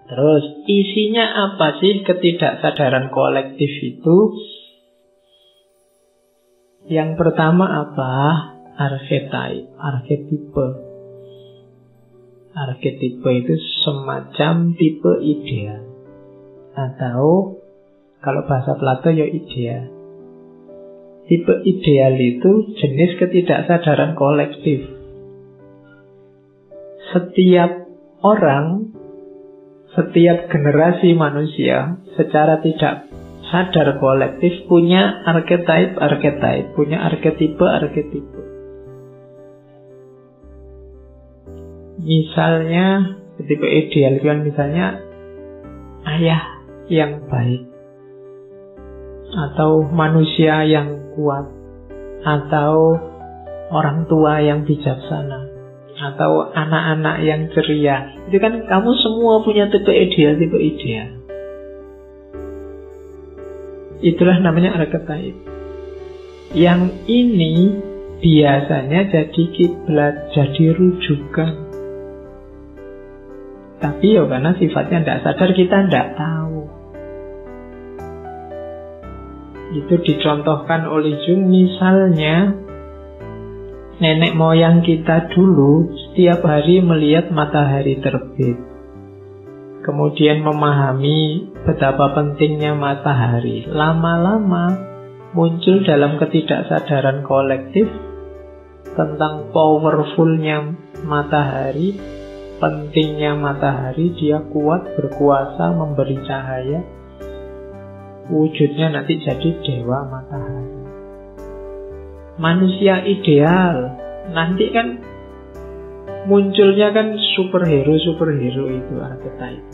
Terus isinya apa sih ketidaksadaran kolektif itu? Yang pertama apa? Archetype, arketipe. Arketipe itu semacam tipe ideal. Atau kalau bahasa Plato ya ideal. Tipe ideal itu jenis ketidaksadaran kolektif. Setiap orang, setiap generasi manusia secara tidak sadar kolektif punya archetype, punya arketipe. Misalnya tipe ideal kan misalnya ayah yang baik, atau manusia yang kuat, atau orang tua yang bijaksana, atau anak-anak yang ceria. Itu kan kamu semua punya tipe ideal. Itulah namanya archetype. Yang ini biasanya jadi kiblat, jadi rujukan. Tapi ya karena sifatnya tidak sadar, kita tidak tahu. Itu dicontohkan oleh Jung. Misalnya nenek moyang kita dulu setiap hari melihat matahari terbit, kemudian memahami betapa pentingnya matahari. Lama-lama muncul dalam ketidaksadaran kolektif tentang powerfulnya matahari, pentingnya matahari, dia kuat, berkuasa, memberi cahaya. Wujudnya nanti jadi dewa matahari. Manusia ideal nanti kan munculnya kan superhero itu archetype.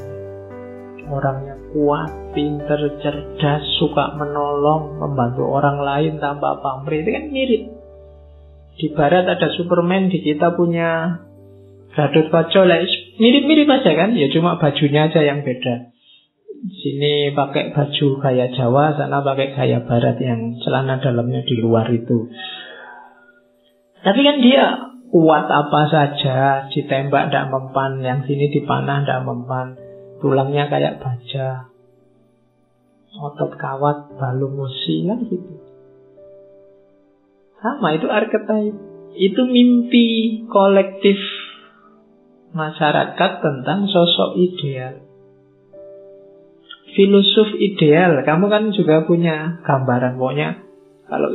Orangnya kuat, pinter, cerdas, suka menolong, membantu orang lain tanpa pamrih. Itu kan mirip. Di barat ada Superman, di kita punya Gatot Kaca, mirip-mirip aja kan? Ya cuma bajunya aja yang beda. Sini pakai baju gaya Jawa, sana pakai gaya Barat yang celana dalamnya di luar itu. Tapi kan dia kuat apa saja, ditembak tidak mempan, yang sini dipanah tidak mempan, tulangnya kayak baja, otot kawat, balung musi, kan gitu. Sama, itu archetype. Itu mimpi kolektif masyarakat tentang sosok ideal. Filosof ideal, kamu kan juga punya gambaran. Pokoknya kalau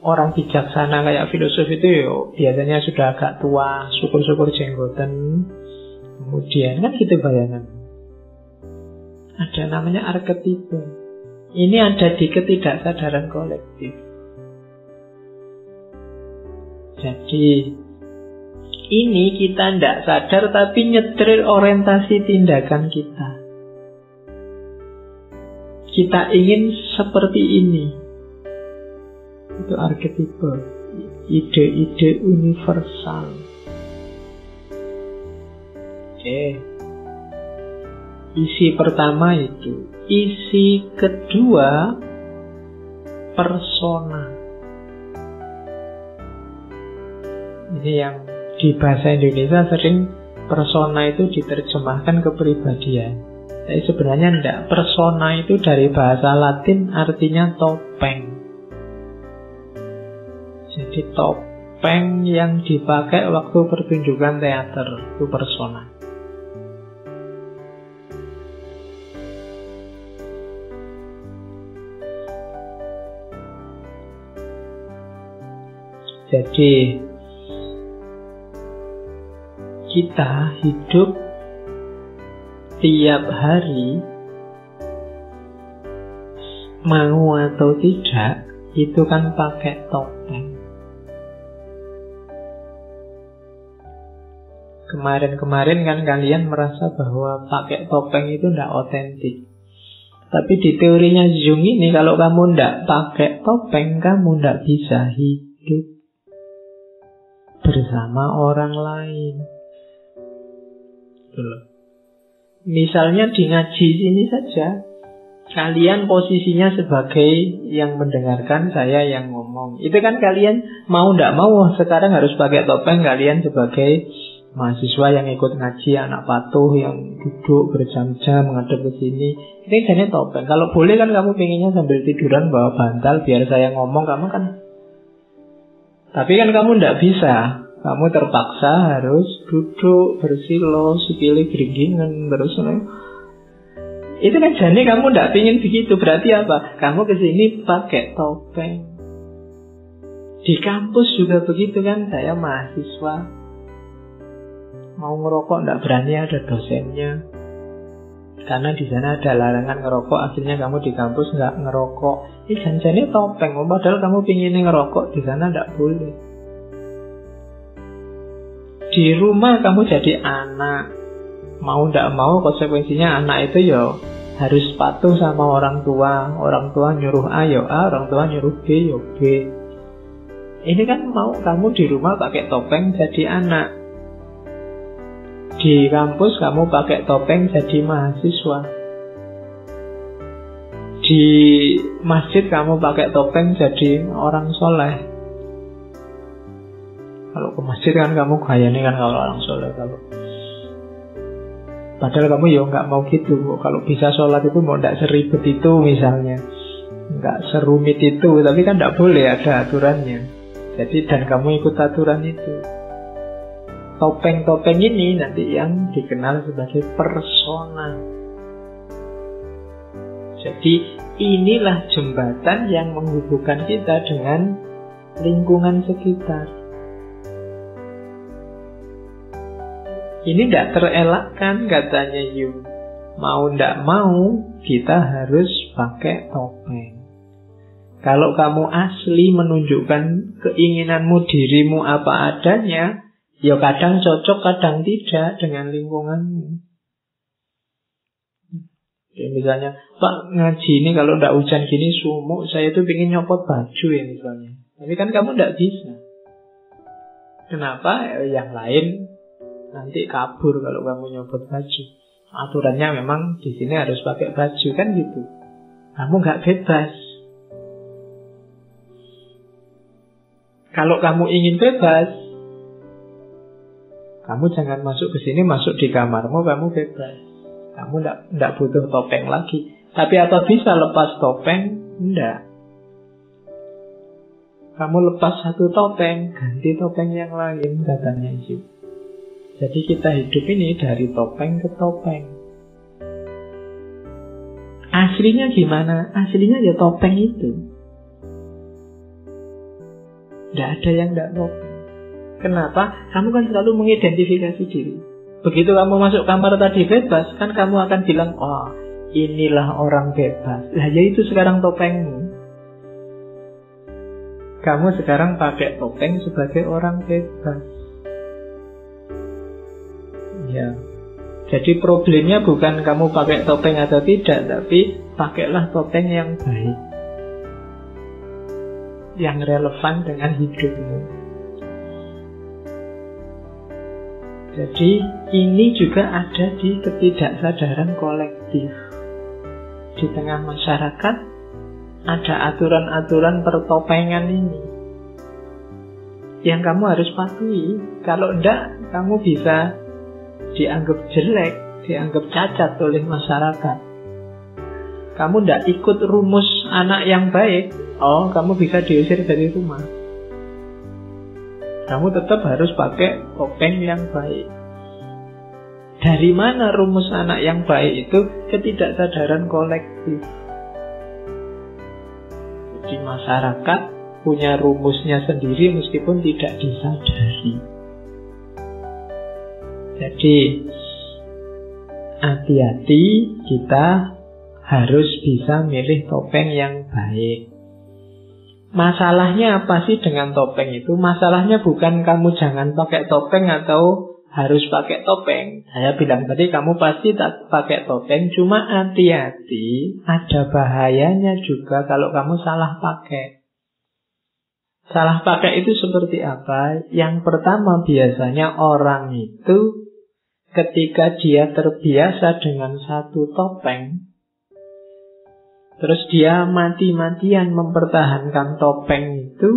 orang bijaksana kayak filosof itu biasanya sudah agak tua, syukur-syukur jenggotan, kemudian kan gitu bayangan. Ada namanya arketipe. Ini ada di ketidaksadaran kolektif. Jadi ini kita tidak sadar tapi nyetir orientasi tindakan kita. Kita ingin seperti ini. Itu arketipe. Ide-ide universal. Oke. Isi pertama itu. Isi kedua, persona. Ini yang di bahasa Indonesia sering persona itu diterjemahkan kepribadian. Tapi sebenarnya tidak. Persona itu dari bahasa Latin artinya topeng. Jadi topeng yang dipakai waktu pertunjukan teater itu persona. Jadi kita hidup tiap hari, mau atau tidak, itu kan pakai topeng. Kemarin-kemarin kan kalian merasa bahwa pakai topeng itu tidak otentik. Tapi di teorinya Jung ini, kalau kamu tidak pakai topeng, kamu tidak bisa hidup bersama orang lain. Misalnya di ngaji ini saja, kalian posisinya sebagai yang mendengarkan, saya yang ngomong. Itu kan kalian mau tidak mau sekarang harus pakai topeng, kalian sebagai mahasiswa yang ikut ngaji, anak patuh yang duduk berjam-jam menghadap ke sini, ini jadi topeng. Kalau boleh kan kamu pengennya sambil tiduran bawa bantal biar saya ngomong, kamu kan. Tapi kan kamu tidak bisa. Kamu terpaksa harus duduk bersilo, sikile geringgingan terus. Itu kan jadi kamu tidak ingin begitu. Berarti apa? Kamu kesini pakai topeng. Di kampus juga begitu kan. Saya mahasiswa, mau ngerokok tidak berani, ada dosennya. Karena di sana ada larangan ngerokok. Akhirnya kamu di kampus nggak ngerokok. Ini janjinya topeng. Padahal kamu pinginnya ngerokok, di sana tidak boleh. Di rumah kamu jadi anak, mau tidak mau konsekuensinya anak itu ya harus patuh sama orang tua. Orang tua nyuruh A ya A, orang tua nyuruh B ya B. Ini kan mau kamu di rumah pakai topeng jadi anak. Di kampus kamu pakai topeng jadi mahasiswa. Di masjid kamu pakai topeng jadi orang soleh. Kalau ke masjid kan kamu gayanya kan kalau orang soleh. Padahal kamu ya nggak mau gitu. Kalau bisa sholat itu mau tidak seribet itu misalnya, nggak serumit itu. Tapi kan tidak boleh, ada aturannya. Jadi dan kamu ikut aturan itu. Topeng-topeng ini nanti yang dikenal sebagai persona. Jadi inilah jembatan yang menghubungkan kita dengan lingkungan sekitar. Ini tidak terelakkan katanya Jung. Mau tidak mau kita harus pakai topeng. Kalau kamu asli menunjukkan keinginanmu, dirimu apa adanya, ya kadang cocok, kadang tidak dengan lingkunganmu. Ya, misalnya, Pak ngaji ini kalau tidak hujan gini sumuk, saya tuh pengen nyopot baju ya misalnya. Tapi kan kamu tidak bisa. Kenapa? Yang lain nanti kabur kalau kamu nyopot baju. Aturannya memang di sini harus pakai baju kan gitu. Kamu nggak bebas. Kalau kamu ingin bebas, kamu jangan masuk ke sini, masuk di kamarmu, kamu bebas. Kamu tidak butuh topeng lagi. Tapi apa bisa lepas topeng? Tidak. Kamu lepas satu topeng, ganti topeng yang lain, katanya Isu. Jadi kita hidup ini dari topeng ke topeng. Aslinya gimana? Aslinya ya topeng itu. Tidak ada yang tidak topeng. Kenapa? Kamu kan selalu mengidentifikasi diri. Begitu kamu masuk kamar tadi bebas, kan kamu akan bilang, oh inilah orang bebas. Nah ya itu sekarang topengmu. Kamu sekarang pakai topeng sebagai orang bebas. Ya. Jadi problemnya bukan kamu pakai topeng atau tidak, tapi pakailah topeng yang baik, yang relevan dengan hidupmu. Jadi ini juga ada di ketidaksadaran kolektif. Di tengah masyarakat ada aturan-aturan pertopengan ini yang kamu harus patuhi. Kalau enggak, kamu bisa dianggap jelek, dianggap cacat oleh masyarakat. Kamu enggak ikut rumus anak yang baik, oh kamu bisa diusir dari rumah. Kamu tetap harus pakai topeng yang baik. Dari mana rumus anak yang baik itu? Ketidaksadaran kolektif. Jadi masyarakat punya rumusnya sendiri meskipun tidak disadari. Jadi hati-hati, kita harus bisa milih topeng yang baik. Masalahnya apa sih dengan topeng itu? Masalahnya bukan kamu jangan pakai topeng atau harus pakai topeng. Saya bilang tadi kamu pasti tak pakai topeng, cuma hati-hati, ada bahayanya juga kalau kamu salah pakai. Salah pakai itu seperti apa? Yang pertama biasanya orang itu ketika dia terbiasa dengan satu topeng, terus dia mati-matian mempertahankan topeng itu,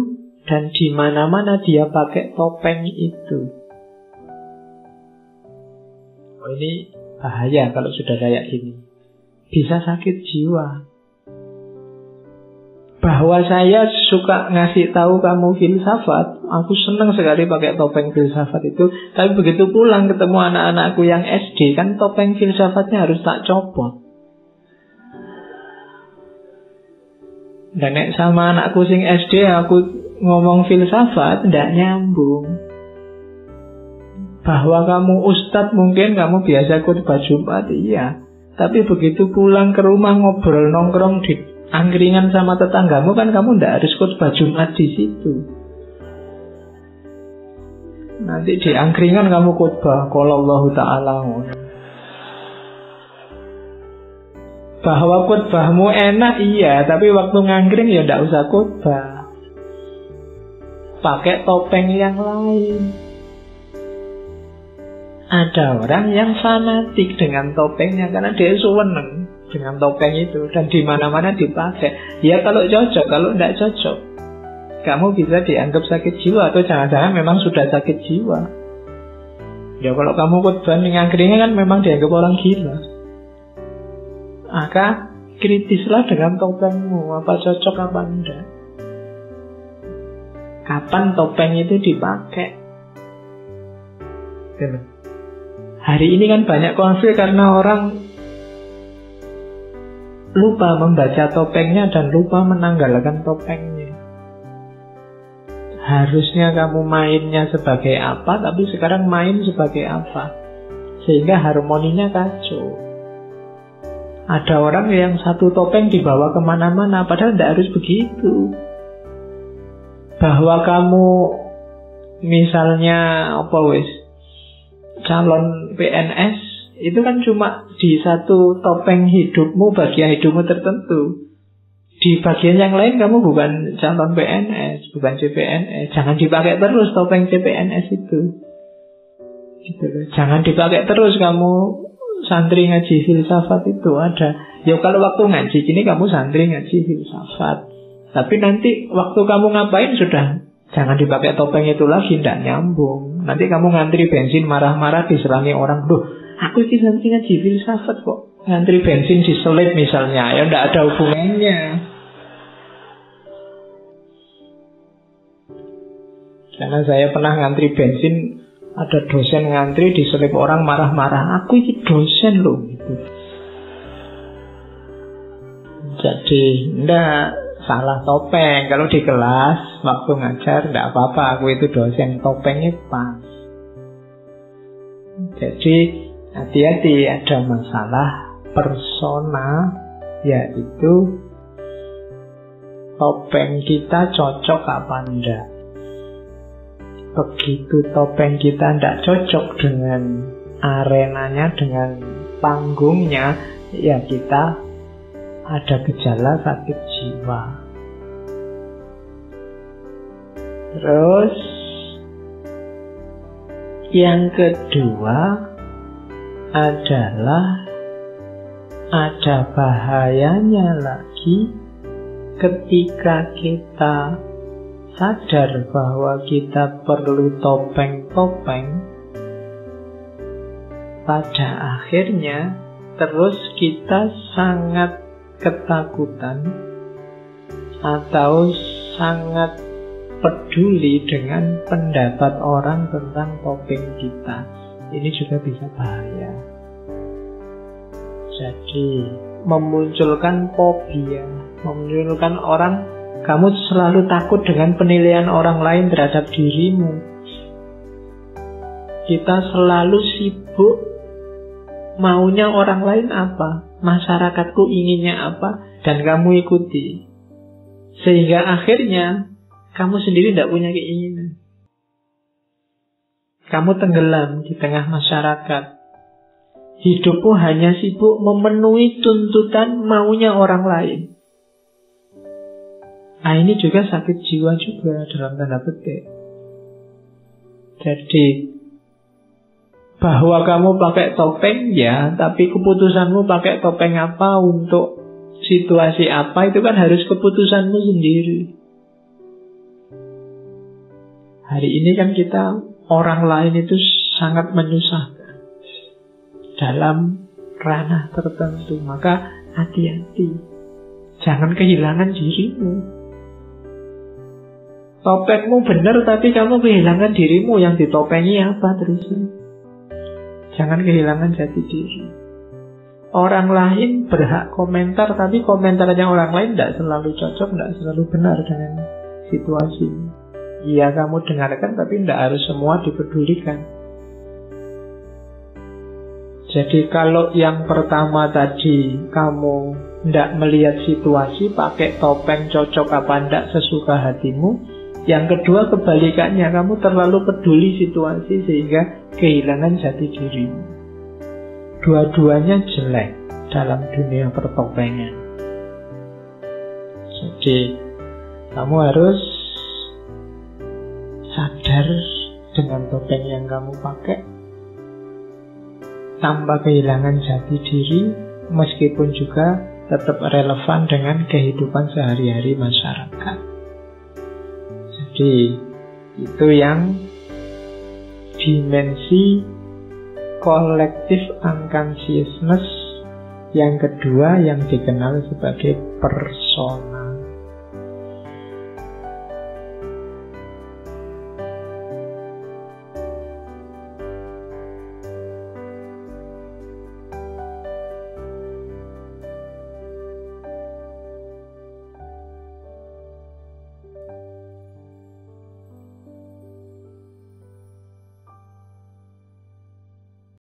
dan di mana-mana dia pakai topeng itu. Oh, ini bahaya kalau sudah kayak gini. Bisa sakit jiwa. Bahwa saya suka ngasih tahu kamu filsafat, aku senang sekali pakai topeng filsafat itu. Tapi begitu pulang ketemu anak-anakku yang SD, kan topeng filsafatnya harus tak copot. Dan nek sama anakku sing SD aku ngomong filsafat, ndak nyambung. Bahwa kamu ustadz, mungkin kamu biasa khutbah Jumat, iya. Tapi begitu pulang ke rumah ngobrol nongkrong di angkringan sama tetanggamu, kan kamu ndak harus khutbah Jumat di situ. Nanti di angkringan kamu khutbah qala Allah Ta'ala. Bahwa khutbahmu enak, iya. Tapi waktu ngangkring ya ndak usah khutbah. Pakai topeng yang lain. Ada orang yang fanatik dengan topengnya karena dia seneng dengan topeng itu, dan di mana-mana dipakai. Ya kalau cocok, kalau tidak cocok, kamu bisa dianggap sakit jiwa, atau jangan-jangan memang sudah sakit jiwa. Ya kalau kamu khutbah ning angkringan kan memang dianggap orang gila. Maka kritislah dengan topengmu, apa cocok apa enggak. Kapan topeng itu dipakai? Hari ini kan banyak konflik karena orang lupa membaca topengnya dan lupa menanggalkan topengnya. Harusnya kamu mainnya sebagai apa, tapi sekarang main sebagai apa, sehingga harmoninya kacau. Ada orang yang satu topeng dibawa kemana-mana, padahal tidak harus begitu. Bahwa kamu misalnya calon PNS, itu kan cuma di satu topeng hidupmu, bagian hidupmu tertentu. Di bagian yang lain kamu bukan calon PNS, bukan CPNS. Jangan dipakai terus topeng CPNS itu. Gitu loh. Jangan dipakai terus kamu santri ngaji filsafat itu ada. Ya kalau waktu ngaji gini kamu santri ngaji filsafat. Tapi nanti waktu kamu ngapain sudah jangan dipakai topeng itu lagi, tidak nyambung. Nanti kamu ngantri bensin marah-marah diserangi orang. Duh, aku ini santri ngaji filsafat kok ngantri bensin diselip misalnya. Ya tidak ada hubungannya. Karena saya pernah ngantri bensin, ada dosen ngantri diselip orang marah-marah. Aku ini dosen loh gitu. Jadi ndak salah topeng. Kalau di kelas waktu ngajar ndak apa-apa, aku itu dosen, topengnya pas. Jadi hati-hati, ada masalah persona, yaitu topeng kita cocok apa enggak. Begitu topeng kita tidak cocok dengan arenanya, dengan panggungnya, ya kita ada gejala sakit jiwa. Terus yang kedua adalah ada bahayanya lagi ketika kita sadar bahwa kita perlu topeng-topeng. Pada akhirnya terus kita sangat ketakutan atau sangat peduli dengan pendapat orang tentang topeng kita. Ini juga bisa bahaya. Jadi memunculkan fobia, memunculkan orang, kamu selalu takut dengan penilaian orang lain terhadap dirimu. Kita selalu sibuk maunya orang lain apa, masyarakatku inginnya apa, dan kamu ikuti. Sehingga akhirnya kamu sendiri tidak punya keinginan. Kamu tenggelam di tengah masyarakat. Hidupmu hanya sibuk memenuhi tuntutan maunya orang lain. Nah, ini juga sakit jiwa juga dalam tanda petik. Jadi bahwa kamu pakai topeng ya, tapi keputusanmu pakai topeng apa untuk situasi apa, itu kan harus keputusanmu sendiri. Hari ini kan kita orang lain itu sangat menyusahkan. dalam ranah tertentu. Maka hati-hati, jangan kehilangan dirimu. Topengmu benar tapi kamu kehilangan dirimu, yang ditopengi apa terus? Jangan kehilangan jati diri. Orang lain berhak komentar, tapi komentarnya orang lain tidak selalu cocok, tidak selalu benar dengan situasi. Iya, kamu dengarkan, tapi tidak harus semua dipedulikan. Jadi kalau yang pertama tadi kamu tidak melihat situasi, pakai topeng cocok apa tidak sesuka hatimu. Yang kedua kebalikannya, kamu terlalu peduli situasi sehingga kehilangan jati dirimu. Dua-duanya jelek dalam dunia pertopengan. Jadi kamu harus sadar dengan topeng yang kamu pakai, tanpa kehilangan jati diri, meskipun juga tetap relevan dengan kehidupan sehari-hari masyarakat. Jadi itu yang dimensi collective unconsciousness yang kedua, yang dikenal sebagai personal.